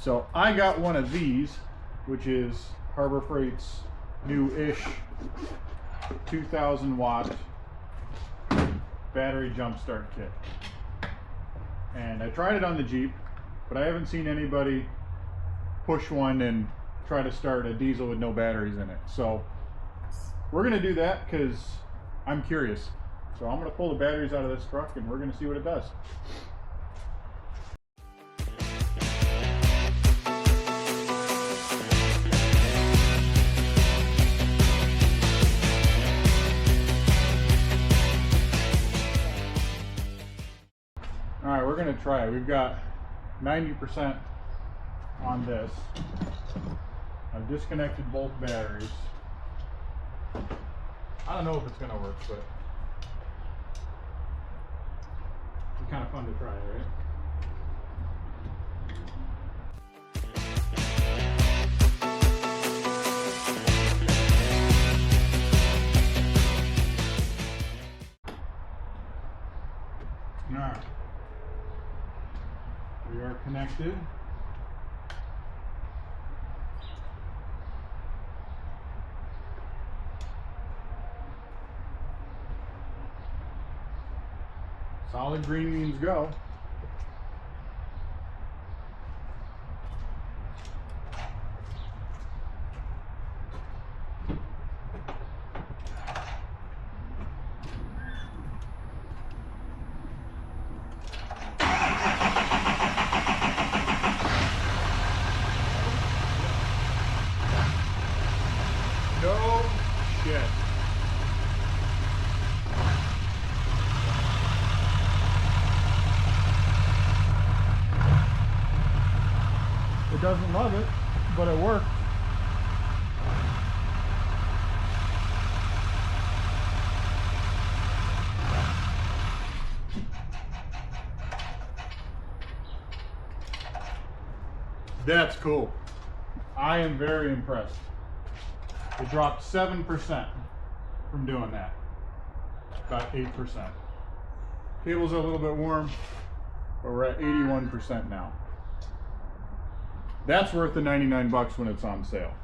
So I got one of these, which is Harbor Freight's new-ish 2,000 watt battery jump start kit. And I tried it on the Jeep, but I haven't seen anybody push one and try to start a diesel with no batteries in it. So we're gonna do that because I'm curious. So I'm gonna pull the batteries out of this truck and we're gonna see what it does. All right, we're gonna try it. We've got 90% on this. I've disconnected both batteries. I don't know if it's gonna work, but it's kind of fun to try, right? All right. We are connected. Solid green means go. No shit. It doesn't love it, but it worked. That's cool. I am very impressed. It dropped 7% from doing that. About 8%. Cables are a little bit warm, but we're at 81% now. That's worth the 99 bucks when it's on sale.